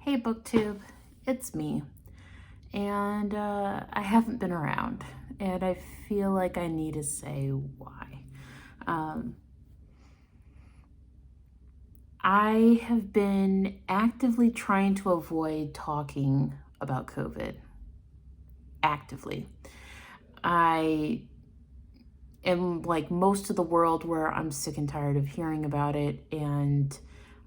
Hey booktube, it's me, and I haven't been around, and I feel like I need to say why. I have been actively trying to avoid talking about COVID. Actively. I am like most of the world where I'm sick and tired of hearing about it, and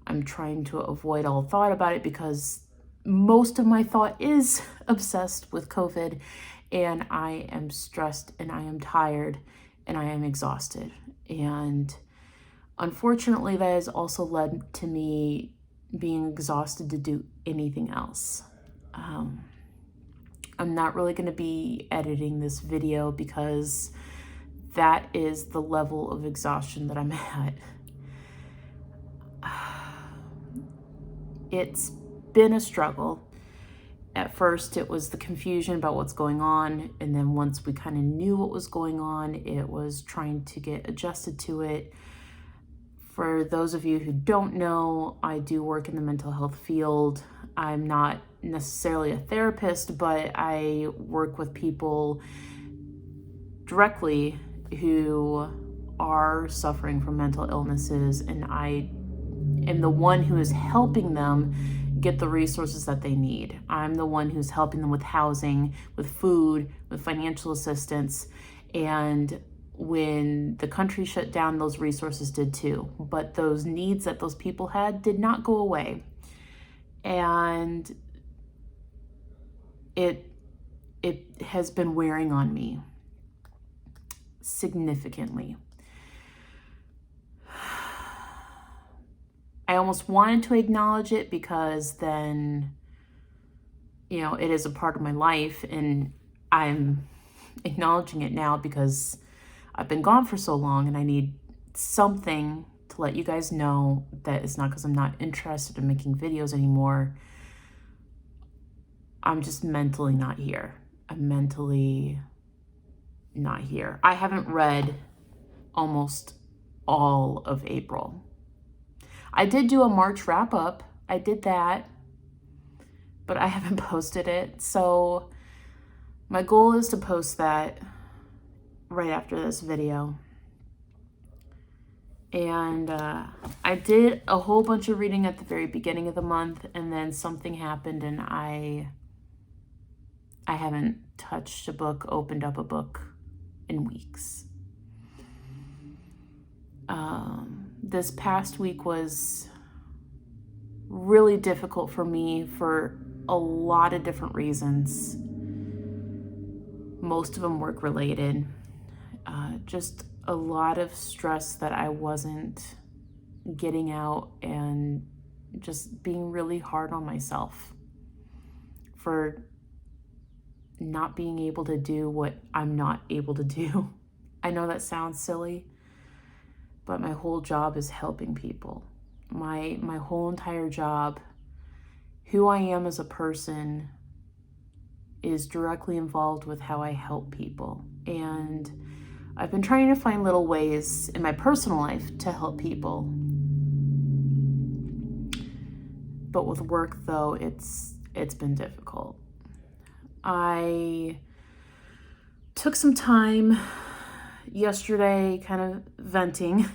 I'm trying to avoid all thought about it because most of my thought is obsessed with COVID, and I am stressed and I am tired and I am exhausted. And unfortunately, that has also led to me being exhausted to do anything else. I'm not really going to be editing this video because that is the level of exhaustion that I'm at. It's been a struggle. At first, it was the confusion about what's going on. And then once we kind of knew what was going on, it was trying to get adjusted to it. For those of you who don't know, I do work in the mental health field. I'm not necessarily a therapist, but I work with people directly who are suffering from mental illnesses, and I am the one who is helping them get the resources that they need. I'm the one who's helping them with housing, with food, with financial assistance. And when the country shut down, those resources did too. But those needs that those people had did not go away. And it has been wearing on me significantly. I almost wanted to acknowledge it because then, it is a part of my life, and I'm acknowledging it now because I've been gone for so long and I need something to let you guys know that it's not because I'm not interested in making videos anymore. I'm just mentally not here. I'm mentally not here. I haven't read almost all of April. I did do a March wrap up. I did that, but I haven't posted it. So my goal is to post that right after this video. And I did a whole bunch of reading at the very beginning of the month, and then something happened and I haven't touched a book, opened up a book in weeks. This past week was really difficult for me for a lot of different reasons. Most of them work related. Just a lot of stress that I wasn't getting out, and just being really hard on myself for not being able to do what I'm not able to do. I know that sounds silly, but my whole job is helping people. My whole entire job, who I am as a person, is directly involved with how I help people. And I've been trying to find little ways in my personal life to help people. But with work, though, it's been difficult. I took some time yesterday kind of venting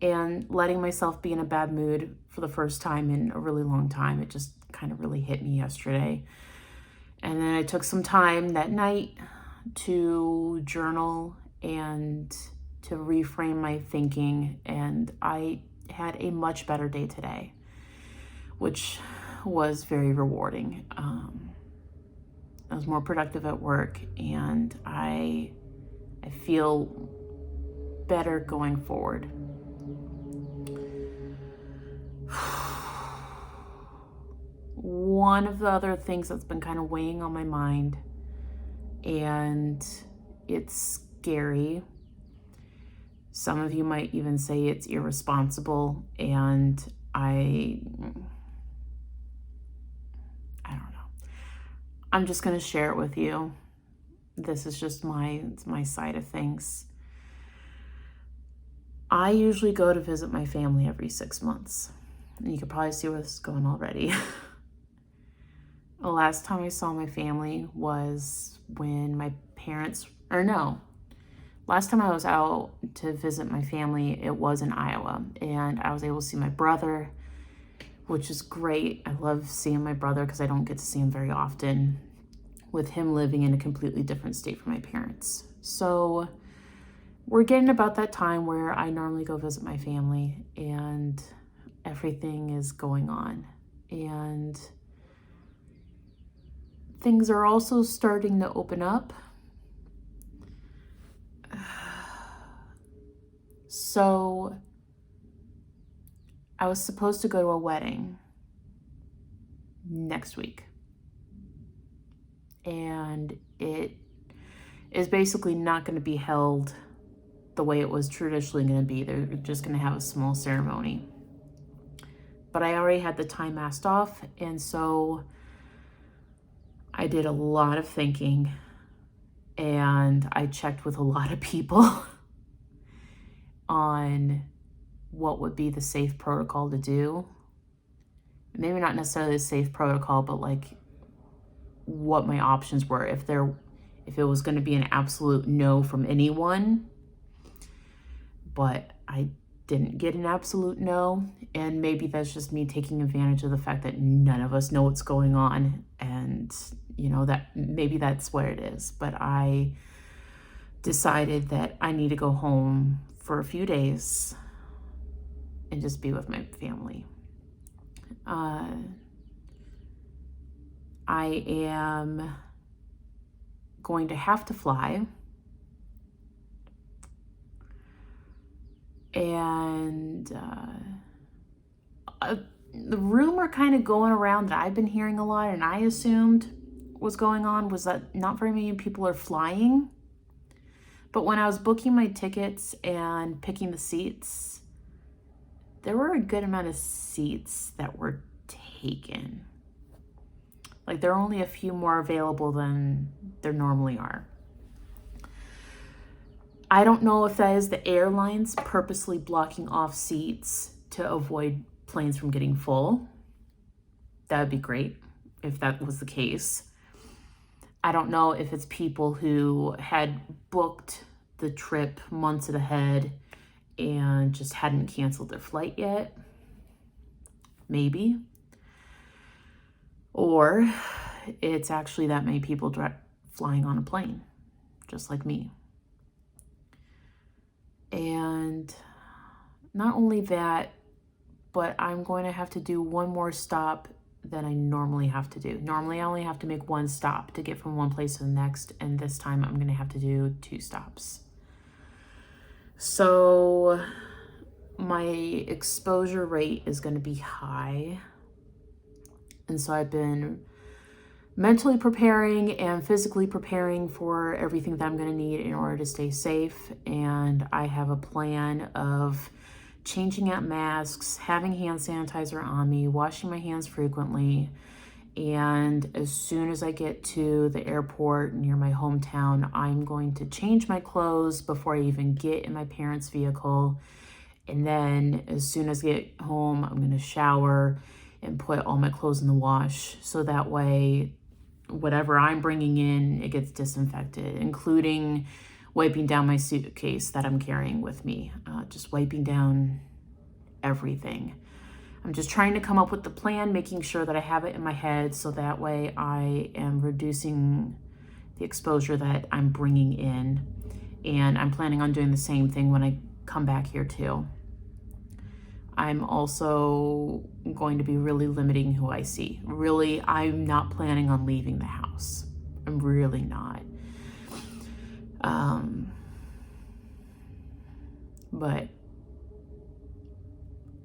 and letting myself be in a bad mood for the first time in a really long time. It just kind of really hit me yesterday. And then I took some time that night to journal and to reframe my thinking, and I had a much better day today, which was very rewarding. I was more productive at work, and I feel better going forward. One of the other things that's been kind of weighing on my mind, and it's scary. Some of you might even say it's irresponsible, and I don't know. I'm just going to share it with you. This is just my side of things. I usually go to visit my family every 6 months. And you can probably see where this is going already. The last time I saw my family was when my parents, or no, last time I was out to visit my family, it was in Iowa, and I was able to see my brother, which is great. I love seeing my brother because I don't get to see him very often, with him living in a completely different state from my parents. So we're getting about that time where I normally go visit my family, and everything is going on. And things are also starting to open up. So I was supposed to go to a wedding next week. And it is basically not going to be held the way it was traditionally going to be. They're just going to have a small ceremony. But I already had the time asked off, and so I did a lot of thinking, and I checked with a lot of people on what would be the safe protocol to do. Maybe not necessarily a safe protocol, but like what my options were. If it was going to be an absolute no from anyone, but I didn't get an absolute no, and maybe that's just me taking advantage of the fact that none of us know what's going on, and that maybe that's what it is. But I decided that I need to go home for a few days and just be with my family. I am going to have to fly, and the rumor kind of going around that I've been hearing a lot, and I assumed was going on, was that not very many people are flying. But when I was booking my tickets and picking the seats, there were a good amount of seats that were taken. Like, there are only a few more available than there normally are. I don't know if that is the airlines purposely blocking off seats to avoid planes from getting full. That would be great if that was the case. I don't know if it's people who had booked the trip months ahead and just hadn't canceled their flight yet. Maybe. Or it's actually that many people flying on a plane, just like me. And not only that, but I'm going to have to do one more stop than I normally have to do. Normally, I only have to make one stop to get from one place to the next, and this time I'm going to have to do 2 stops. So my exposure rate is going to be high. And so I've been mentally preparing and physically preparing for everything that I'm going to need in order to stay safe. And I have a plan of changing out masks, having hand sanitizer on me, washing my hands frequently. And as soon as I get to the airport near my hometown, I'm going to change my clothes before I even get in my parents' vehicle. And then as soon as I get home, I'm going to shower and put all my clothes in the wash. So that way, whatever I'm bringing in, it gets disinfected, including wiping down my suitcase that I'm carrying with me. Just wiping down everything. I'm just trying to come up with the plan, making sure that I have it in my head so that way I am reducing the exposure that I'm bringing in. And I'm planning on doing the same thing when I come back here too. I'm also going to be really limiting who I see. Really, I'm not planning on leaving the house. I'm really not. But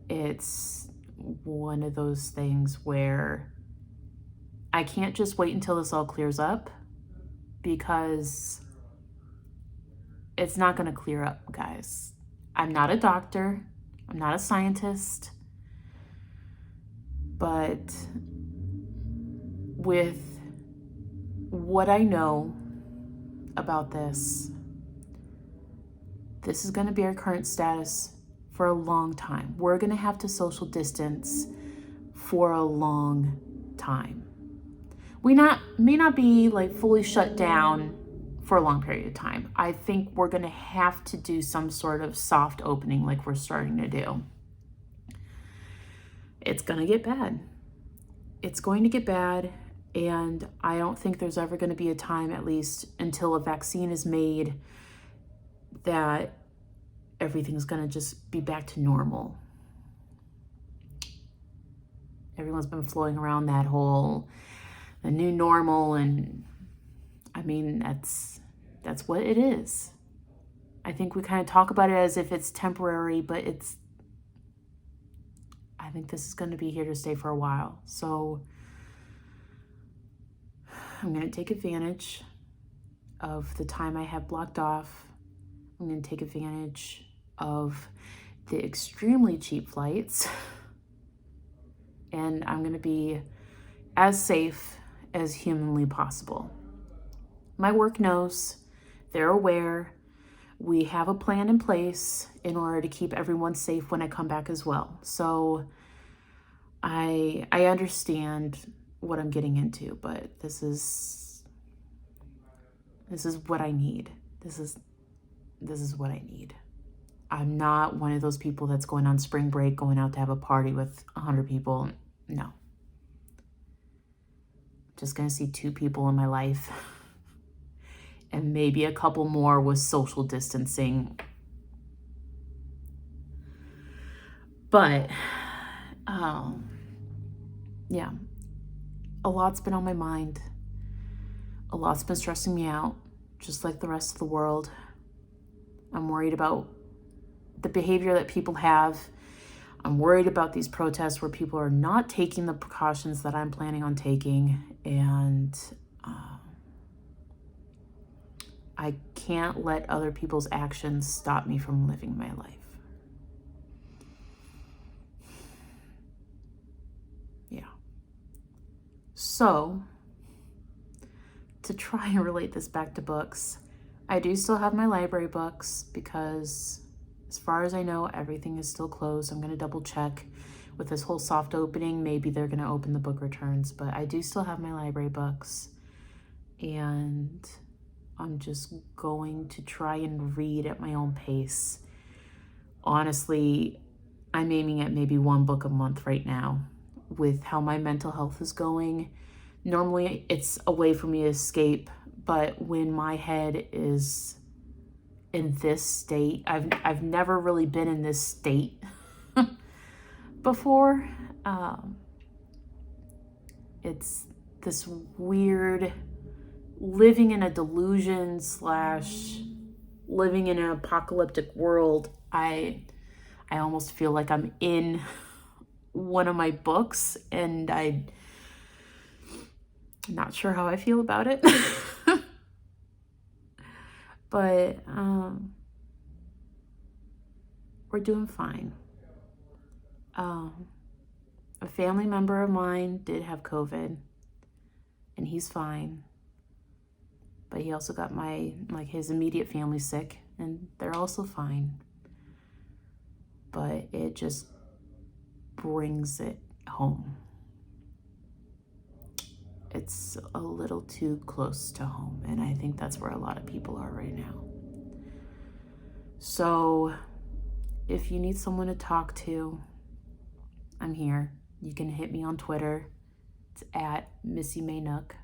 it's one of those things where I can't just wait until this all clears up, because it's not going to clear up, guys. I'm not a doctor. I'm not a scientist. But with what I know about this is going to be our current status for a long time. We're going to have to social distance for a long time. may not be like fully shut down for a long period of time. I think we're going to have to do some sort of soft opening like we're starting to do. It's going to get bad. It's going to get bad. And I don't think there's ever going to be a time, at least until a vaccine is made, that everything's going to just be back to normal. Everyone's been floating around that whole the new normal, and I mean, that's what it is. I think we kind of talk about it as if it's temporary, but I think this is going to be here to stay for a while. So I'm going to take advantage of the time I have blocked off. I'm going to take advantage of the extremely cheap flights. And I'm going to be as safe as humanly possible. My work knows. They're aware. We have a plan in place in order to keep everyone safe when I come back as well. So I understand what I'm getting into, but this is what I need. This is what I need. I'm not one of those people that's going on spring break, going out to have a party with 100 people. No. Just going to see 2 people in my life. And maybe a couple more with social distancing. But, yeah. A lot's been on my mind. A lot's been stressing me out, just like the rest of the world. I'm worried about the behavior that people have. I'm worried about these protests where people are not taking the precautions that I'm planning on taking. And I can't let other people's actions stop me from living my life. Yeah. So, to try and relate this back to books, I do still have my library books because, as far as I know, everything is still closed. I'm going to double check with this whole soft opening. Maybe they're going to open the book returns, but I do still have my library books. And I'm just going to try and read at my own pace. Honestly, I'm aiming at maybe 1 book a month right now with how my mental health is going. Normally, it's a way for me to escape, but when my head is in this state, I've never really been in this state before. It's this weird living in a delusion / living in an apocalyptic world. I almost feel like I'm in one of my books, and I'm not sure how I feel about it. But we're doing fine. A family member of mine did have COVID, and he's fine. But he also got his immediate family sick, and they're also fine. But it just brings it home. It's a little too close to home, and I think that's where a lot of people are right now. So if you need someone to talk to, I'm here. You can hit me on Twitter. It's at Missy May Nook.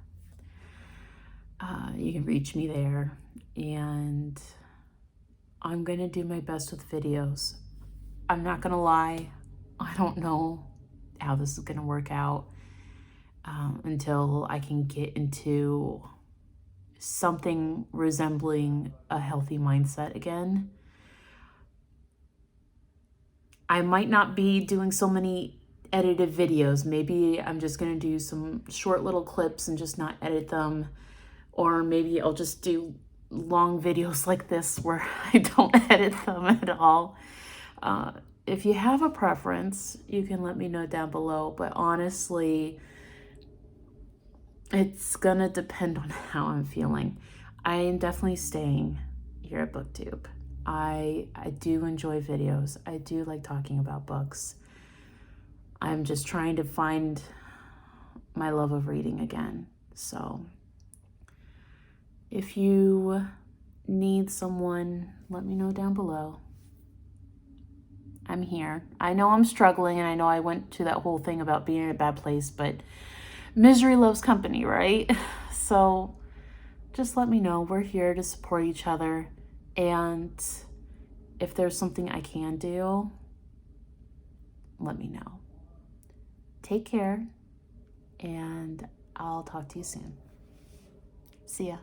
You can reach me there, and I'm going to do my best with videos. I'm not going to lie. I don't know how this is going to work out until I can get into something resembling a healthy mindset again. I might not be doing so many edited videos. Maybe I'm just going to do some short little clips and just not edit them. Or maybe I'll just do long videos like this where I don't edit them at all. If you have a preference, you can let me know down below. But honestly, it's gonna depend on how I'm feeling. I am definitely staying here at BookTube. I do enjoy videos. I do like talking about books. I'm just trying to find my love of reading again. So if you need someone, let me know down below. I'm here. I know I'm struggling, and I know I went to that whole thing about being in a bad place, but misery loves company, right? So just let me know. We're here to support each other. And if there's something I can do, let me know. Take care, and I'll talk to you soon. See ya.